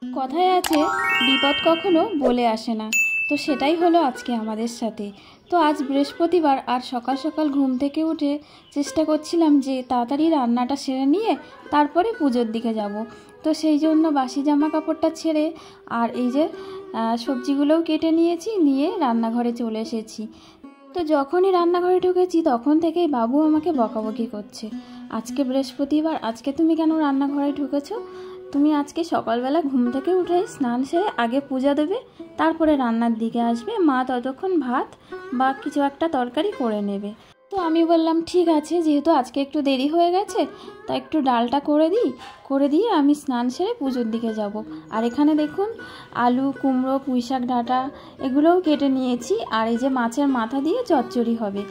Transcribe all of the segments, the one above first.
কথায় আছে বিপদ কখনো বলে আসে না। তো সেটাই হলো আজকে আমাদের সাথে। তো আজ বৃহস্পতিবার আর সকাল সকাল ঘুম থেকে উঠে চেষ্টা করছিলাম যে তাড়াতাড়ি রান্নাটা সেরে নিয়ে তারপরে পুজোর দিকে যাব। তো সেই জন্য বাসি জামা কাপড়টা ছেড়ে আর এই যে সবজিগুলোও কেটে নিয়েছি, নিয়ে রান্নাঘরে চলে এসেছি। তো যখনই রান্নাঘরে ঢুকেছি তখন থেকেই বাবু আমাকে বকাবকি করছে, আজকে বৃহস্পতিবার, আজকে তুমি কেন রান্নাঘরে ঢুকেছো? তুমি আজকে সকালবেলা ঘুম থেকে উঠে স্নান সেরে আগে পূজা দেবে, তারপরে রান্নার দিকে আসবে, মা ততক্ষণ ভাত বা কিছু একটা তরকারি করে নেবে। তো আমি বললাম ঠিক আছে, যেহেতু আজকে একটু দেরি হয়ে গেছে তা একটু ডালটা করে দিয়ে আমি স্নান সেরে পুজোর দিকে যাব। আর এখানে দেখুন আলু, কুমড়ো, পুঁইশাক ডাঁটা এগুলোও কেটে নিয়েছি। আর এই যে মাছের মাথা দিয়ে চচ্চড়ি হবে।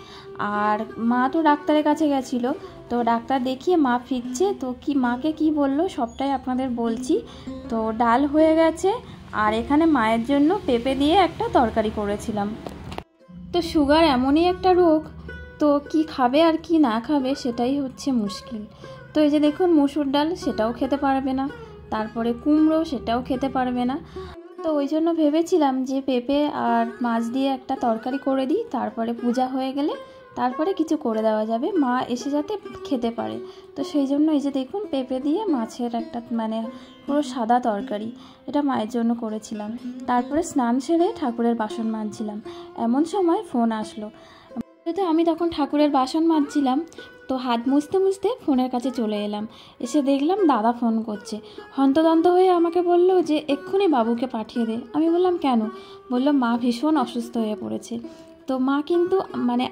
আর মা তো ডাক্তারের কাছে গেছিলো, তো ডাক্তার দেখিয়ে মা ফিরছে, তো মাকে কি বললো সবটাই আপনাদের বলছি। তো ডাল হয়ে গেছে, আর এখানে মায়ের জন্য পেঁপে দিয়ে একটা তরকারি করেছিলাম। তো সুগার এমনই একটা রোগ, তো কি খাবে আর কি না খাবে সেটাই হচ্ছে মুশকিল। তো এই যে দেখুন মসুর ডাল, সেটাও খেতে পারবে না, তারপরে কুমড়ো, সেটাও খেতে পারবে না। তো ওই জন্য ভেবেছিলাম যে পেঁপে আর মাছ দিয়ে একটা তরকারি করে দিই, তারপরে পূজা হয়ে গেলে তারপরে কিছু করে দেওয়া যাবে, মা এসে যাতে খেতে পারে। তো সেই জন্য এই যে দেখুন পেঁপে দিয়ে মাছের একটা পুরো সাদা তরকারি, এটা মায়ের জন্য করেছিলাম। তারপরে স্নান সেরে ঠাকুরের বাসন মাজছিলাম, এমন সময় ফোন আসলো। তো আমি তখন ঠাকুরের বাসন মাজছিলাম, তো হাত মুছতে মুছতে ফোনের কাছে চলে এলাম। এসে দেখলাম দাদা ফোন করছে, হন্তদন্ত হয়ে আমাকে বলল যে এক্ষুনি বাবুকে পাঠিয়ে দে। আমি বললাম কেন? বলল মা ভীষণ অসুস্থ হয়ে পড়েছে। তো মা কিন্তু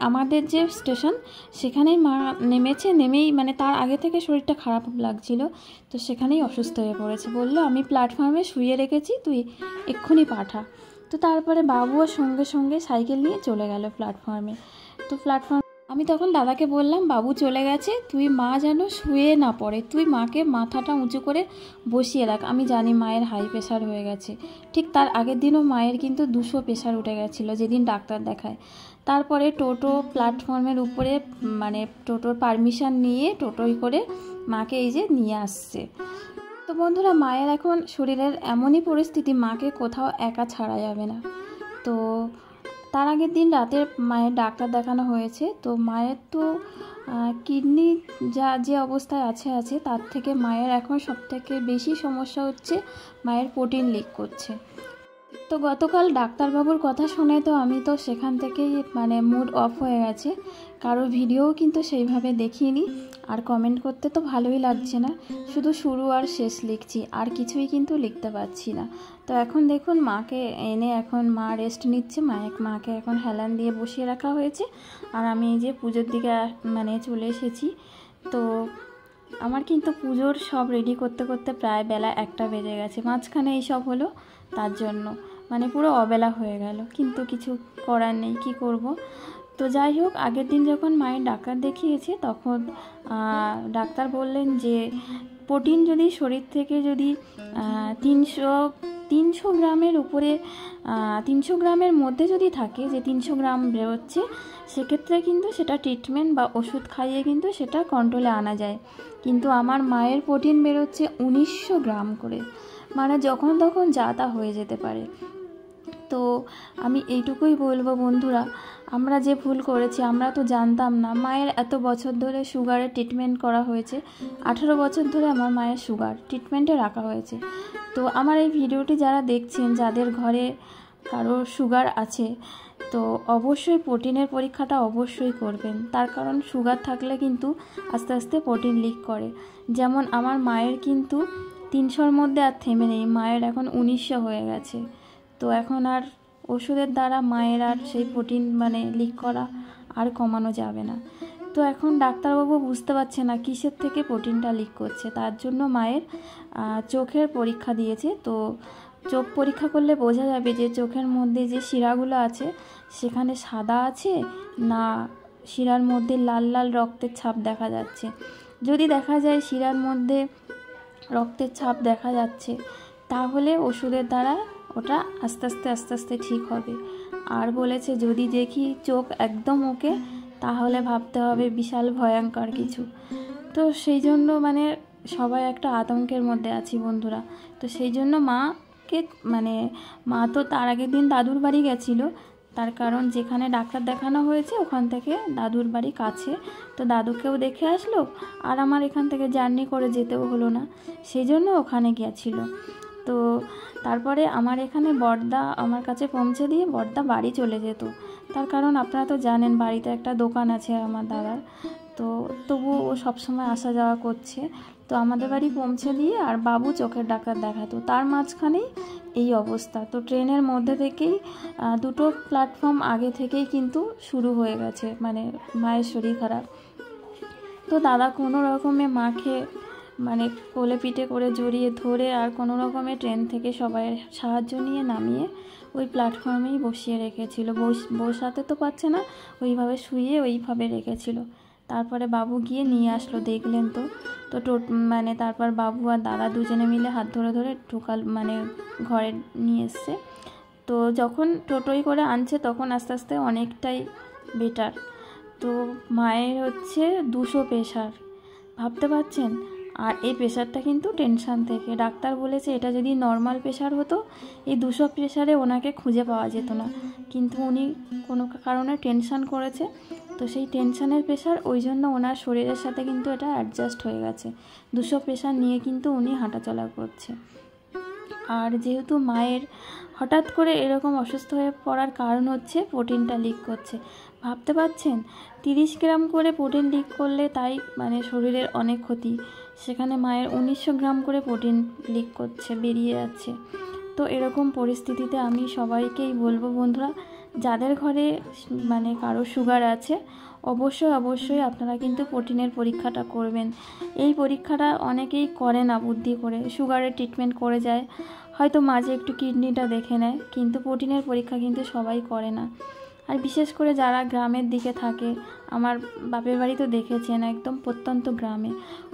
আমাদের যে স্টেশন সেখানেই মা নেমেছে, নেমেই তার আগে থেকে শরীরটা খারাপ লাগছিল, তো সেখানেই অসুস্থ হয়ে পড়েছে। বলল আমি প্ল্যাটফর্মে শুয়ে রেখেছি, তুই এক্ষুনি পাঠা। তো তারপরে বাবুও সঙ্গে সঙ্গে সাইকেল নিয়ে চলে গেল প্ল্যাটফর্মে। তো আমি তখন দাদাকে বললাম বাবু চলে গেছে, তুই মা যেন শুয়ে না পড়ে, তুই মাকে মাথাটা উঁচু করে বসিয়ে রাখ, আমি জানি মায়ের হাই প্রেশার হয়ে গেছে। ঠিক তার আগের দিনও মায়ের কিন্তু 200 প্রেশার উঠে গেছিলো যেদিন ডাক্তার দেখায়। তারপরে টোটো প্ল্যাটফর্মের উপরে টোটোর পারমিশন নিয়ে টোটোয় করে মাকে এই যে নিয়ে আসছে। তো বন্ধুরা, মায়ের এখন শরীরের এমনই পরিস্থিতি, মাকে কোথাও একা ছাড়া যাবে না। তো তার আগের দিন রাতে মায়ের ডাক্তার দেখানো হয়েছে। তো মায়ের তো কিডনি যে অবস্থায় আছে তার থেকে মায়ের এখন সবথেকে বেশি সমস্যা হচ্ছে মায়ের প্রোটিন লিক করছে। তো গতকাল ডাক্তারবাবুর কথা শুনে তো আমি তো সেখান থেকেই মুড অফ হয়ে গেছে। কারো ভিডিওও কিন্তু সেইভাবে দেখিনি, আর কমেন্ট করতে তো ভালোই লাগছে না, শুধু শুরু আর শেষ লিখছি, আর কিছুই কিন্তু লিখতে পারছি না। তো এখন দেখুন মাকে এনে এখন মা রেস্ট নিচ্ছে, মাকে এখন হেলান দিয়ে বসিয়ে রাখা হয়েছে। আর আমি এই যে পুজোর দিকে চলে এসেছি। তো আমার কিন্তু পুজোর সব রেডি করতে করতে প্রায় বেলা 1টা বেজে গেছে, মাঝখানে এইসব হলো, তার জন্য পুরো অবেলা হয়ে গেল, কিন্তু কিছু করার নেই, কি করব। তো যাই হোক, আগের দিন যখন মায়ের ডাক্তার দেখিয়েছে তখন ডাক্তার বললেন যে প্রোটিন যদি শরীর থেকে যদি 300 গ্রামের উপরে 300 গ্রামের মধ্যে যদি থাকে, যে 300 গ্রাম বেরোচ্ছে, সেক্ষেত্রে কিন্তু সেটা ট্রিটমেন্ট বা ওষুধ খাইয়ে কিন্তু সেটা কন্ট্রোলে আনা যায়। কিন্তু আমার মায়ের প্রোটিন বেরোচ্ছে 1900 গ্রাম করে, যখন তখন যা তা হয়ে যেতে পারে। তো আমি এইটুকুই বলবো বন্ধুরা, আমরা যে ভুল করেছি, আমরা তো জানতাম না। মায়ের এত বছর ধরে সুগারের ট্রিটমেন্ট করা হয়েছে, 18 বছর ধরে আমার মায়ের সুগার ট্রিটমেন্টে রাখা হয়েছে। তো আমার এই ভিডিওটি যারা দেখছেন, যাদের ঘরে কারো সুগার আছে, তো অবশ্যই প্রোটিনের পরীক্ষাটা অবশ্যই করবেন। তার কারণ সুগার থাকলে কিন্তু আস্তে আস্তে প্রোটিন লিক করে। যেমন আমার মায়ের কিন্তু 300-র মধ্যে আর থেমে নেই, মায়ের এখন 1900 হয়ে গেছে। তো এখন আর ওষুধের দ্বারা মায়ের আর সেই প্রোটিন লিক করা আর কমানো যাবে না। তো এখন ডাক্তারবাবু বুঝতে পারছে না কিসের থেকে প্রোটিনটা লিক করছে, তার জন্য মায়ের চোখের পরীক্ষা দিয়েছে। তো চোখ পরীক্ষা করলে বোঝা যাবে যে চোখের মধ্যে যে শিরাগুলো আছে সেখানে সাদা আছে না শিরার মধ্যে লাল লাল রক্তের ছাপ দেখা যাচ্ছে। যদি দেখা যায় শিরার মধ্যে রক্তের ছাপ দেখা যাচ্ছে, তাহলে ওষুধের দ্বারা ওটা আস্তে আস্তে ঠিক হবে। আর বলেছে যদি দেখি চোখ একদম ওকে, তাহলে ভাবতে হবে বিশাল ভয়ঙ্কর কিছু। তো সেই জন্য সবাই একটা আতঙ্কের মধ্যে আছি বন্ধুরা। তো সেই জন্য মাকে মা তো তার আগের দিন দাদুর বাড়ি গেছিলো, তার কারণ যেখানে ডাক্তার দেখানো হয়েছে ওখান থেকে দাদুর বাড়ি কাছে, তো দাদুকেও দেখে আসলো আর আমার এখান থেকে জার্নি করে যেতেও হলো না, সেই জন্য ওখানে গিয়েছিলো। তো তারপরে আমার এখানে বড়দা আমার কাছে পৌঁছে দিয়ে বড়দা বাড়ি চলে যেত, তার কারণ আপনারা তো জানেন বাড়িতে একটা দোকান আছে আমার দাদার, তো তবুও ও সবসময় আসা যাওয়া করছে। তো আমাদের বাড়ি পৌঁছে দিয়ে আর বাবু চোখের ডাক্তার দেখাতো, তার মাঝখানেই এই অবস্থা। তো ট্রেনের মধ্যে থেকেই দুটো প্ল্যাটফর্ম আগে থেকেই কিন্তু শুরু হয়ে গেছে মায়ের শরীর খারাপ। তো দাদা কোনো রকমে মাকে কোলে পিঠে করে জড়িয়ে ধরে আর কোনো রকমে ট্রেন থেকে সবাই সাহায্য নিয়ে নামিয়ে ওই প্ল্যাটফর্মেই বসিয়ে রেখেছিল, বসাতে তো পারছে না, ওইভাবে শুয়ে ওইভাবে রেখেছিল। তারপরে বাবু গিয়ে নিয়ে আসলো, দেখলেন তো। তো তারপর বাবু আর দাদা দুজনে মিলে হাত ধরে ধরে ঘরে নিয়ে এসছে। তো যখন টোটোই করে আনছে তখন আস্তে আস্তে অনেকটাই বেটার। তো মায়ের হচ্ছে 200 প্রেশার, ভাবতে পারছেন। আর এই প্রেশারটা কিন্তু টেনশান থেকে, ডাক্তার বলেছে এটা যদি নর্মাল প্রেশার হতো এই 200 প্রেশারে ওনাকে খুঁজে পাওয়া যেত না, কিন্তু উনি কোনো কারণে টেনশান করেছে, তো সেই টেনশানের প্রেশার, ওই জন্য ওনার শরীরের সাথে কিন্তু এটা অ্যাডজাস্ট হয়ে গেছে। 200 প্রেশার নিয়ে কিন্তু উনি হাঁটাচলা করছে। আর যেহেতু মায়ের হঠাৎ করে এরকম অসুস্থ হয়ে পড়ার কারণ হচ্ছে প্রোটিনটা লিক করছে, ভাবতে পারছেন 30 গ্রাম করে প্রোটিন লিক করলে তাই শরীরের অনেক ক্ষতি, সেখানে মায়ের 1900 গ্রাম করে প্রোটিন লিক করছে, বেরিয়ে যাচ্ছে। তো এরকম পরিস্থিতিতে আমি সবাইকেই বলবো বন্ধুরা, যাদের ঘরে কারো সুগার আছে অবশ্যই আপনারা কিন্তু প্রোটিনের পরীক্ষাটা করবেন। এই পরীক্ষাটা অনেকেই করে না বুদ্ধি করে, সুগারের ট্রিটমেন্ট করে যায়, হয়তো মাঝে একটু কিডনিটা দেখে নেয়, কিন্তু প্রোটিনের পরীক্ষা কিন্তু সবাই করে না। আর বিশেষ করে যারা গ্রামের দিকে থাকে, আমার বাপের বাড়ি তো দেখেছেন একদম প্রত্যন্ত গ্রামে,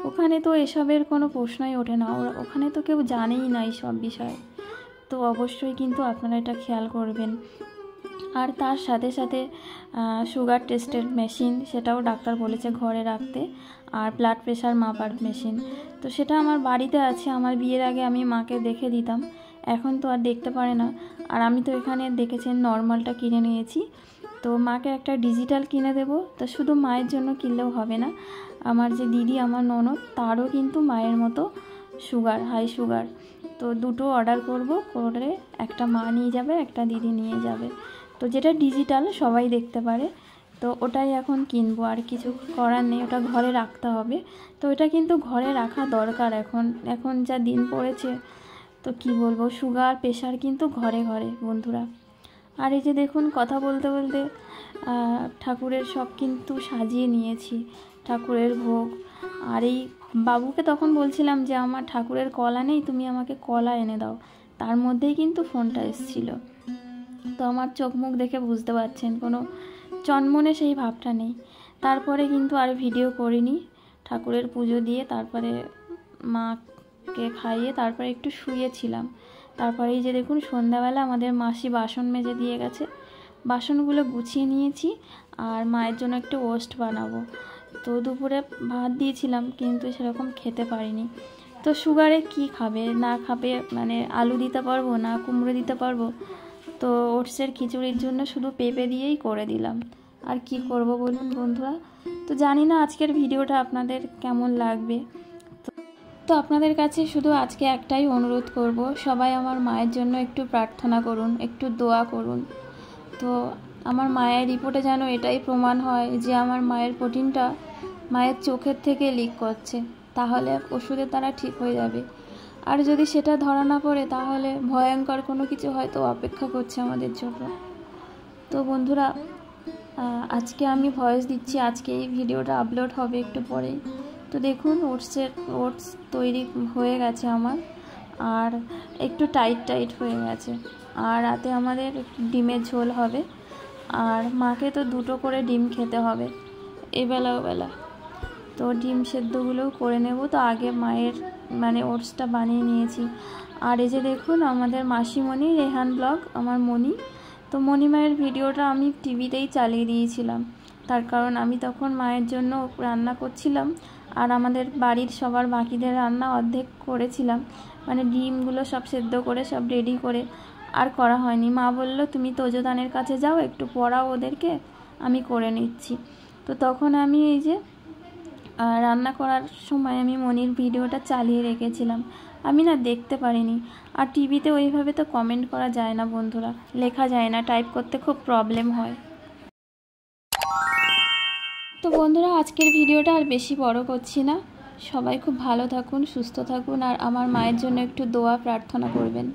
ওখানে তো এসবের কোনো প্রশ্নই ওঠে না, ওখানে তো কেউ জানেই না এইসব বিষয়। তো অবশ্যই কিন্তু আপনারা এটা খেয়াল করবেন। আর তার সাথে সাথে সুগার টেস্টের মেশিন, সেটাও ডাক্তার বলেছে ঘরে রাখতে, আর ব্লাড প্রেশার মাপার মেশিন, তো সেটা আমার বাড়িতে আছে। আমার বিয়ের আগে আমি মাকে দেখে দিতাম, এখন তো আর দেখতে পারে না। আর আমি তো এখানে দেখেছেন নর্মালটা কিনে নিয়েছি, তো মাকে একটা ডিজিটাল কিনে দেব। তো শুধু মায়ের জন্য কিনলেও হবে না, আমার যে দিদি, আমার ননদ, তারও কিন্তু মায়ের মতো সুগার, হাই সুগার। তো দুটো অর্ডার করব, করে একটা মা নিয়ে যাবে, একটা দিদি নিয়ে যাবে। তো যেটা ডিজিটাল সবাই দেখতে পারে, তো ওটাই এখন কিনবো, আর কিছু করার নেই, ওটা ঘরে রাখতে হবে। তো এটা কিন্তু ঘরে রাখা দরকার, এখন যা দিন পড়েছে, তো কি বলবো, সুগার প্রেশার কিন্তু ঘরে ঘরে বন্ধুরা। আর এই যে দেখুন কথা বলতে বলতে ঠাকুরের সব কিন্তু সাজিয়ে নিয়েছি, ঠাকুরের ভোগ। আর এই বাবুকে তখন বলছিলাম যে আমার ঠাকুরের কলা নেই, তুমি আমাকে কলা এনে দাও, তার মধ্যেই কিন্তু ফোনটা এসেছিলো। তো আমার চোখ মুখ দেখে বুঝতে পারছেন কোনো চনমনে সেই ভাবটা নেই। তারপরে কিন্তু আর ভিডিও করিনি, ঠাকুরের পুজো দিয়ে তারপরে মাকে খাইয়ে তারপরে একটু শুয়েছিলাম। তারপরে এই যে দেখুন সন্ধ্যাবেলা আমাদের মাসি বাসন মেজে দিয়ে গেছে, বাসনগুলো গুছিয়ে নিয়েছি, আর মায়ের জন্য একটু ওস্ট বানাবো। তো দুপুরে ভাত দিয়েছিলাম কিন্তু সেরকম খেতে পারিনি। তো সুগারে কি খাবে না খাবে, আলু দিতে পারবো না কুমড়ো দিতে পারবো, তো ওটসের খিচুড়ির জন্য শুধু পেঁপে দিয়েই করে দিলাম। আর কি করব বলুন বন্ধুরা। তো জানি না আজকের ভিডিওটা আপনাদের কেমন লাগবে। তো আপনাদের কাছে শুধু আজকে একটাই অনুরোধ করব, সবাই আমার মায়ের জন্য একটু প্রার্থনা করুন, একটু দোয়া করুন। তো আমার মায়ের রিপোর্টে যেন এটাই প্রমাণ হয় যে আমার মায়ের প্রোটিনটা মায়ের চোখের থেকে লিক করছে, তাহলে ওষুধের দ্বারা ঠিক হয়ে যাবে। আর যদি সেটা ধরা না পড়ে তাহলে ভয়ঙ্কর কোনো কিছু হয়তো অপেক্ষা করছে আমাদের জন্য। তো বন্ধুরা, আজকে আমি ভয়েস দিচ্ছি, আজকে এই ভিডিওটা আপলোড হবে একটু পরেই। তো দেখুন ওটস তৈরি হয়ে গেছে আমার, আর একটু টাইট হয়ে গেছে। আর রাতে আমাদের ডিমের ঝোল হবে, আর মাকে তো 2টো করে ডিম খেতে হবে এবেলা ওবেলা। তো ডিম সেদ্ধগুলোও করে নেব। তো আগে মায়ের ওটসটা বানিয়ে নিয়েছি। আর এই যে দেখুন আমাদের মাসিমণি, রেহান ব্লগ, আমার মণি। তো মণি মায়ের ভিডিওটা আমি টিভিতেই চালিয়ে দিয়েছিলাম, তার কারণ আমি তখন মায়ের জন্য রান্না করছিলাম আর আমাদের বাড়ির সবার বাকিদের রান্না অর্ধেক করেছিলাম, মানে ডিমগুলো সব সেদ্ধ করে সব রেডি করে আর করা হয়নি। মা বলল তুমি তোজোদানের কাছে যাও, একটু পড়াও ওদেরকে, আমি করে নিচ্ছি। তো তখন আমি এই যে রান্না করার সময় আমি মনির ভিডিওটা চালিয়ে রেখেছিলাম, আমি না দেখতে পারিনি। আর টিভিতে ওইভাবে তো কমেন্ট করা যায় না বন্ধুরা, লেখা যায় না, টাইপ করতে খুব প্রবলেম হয়। তো বন্ধুরা আজকের ভিডিওটা আর বেশি বড় করছি না, সবাই খুব ভালো থাকুন, সুস্থ থাকুন, আর আমার মায়ের জন্য একটু দোয়া প্রার্থনা করবেন।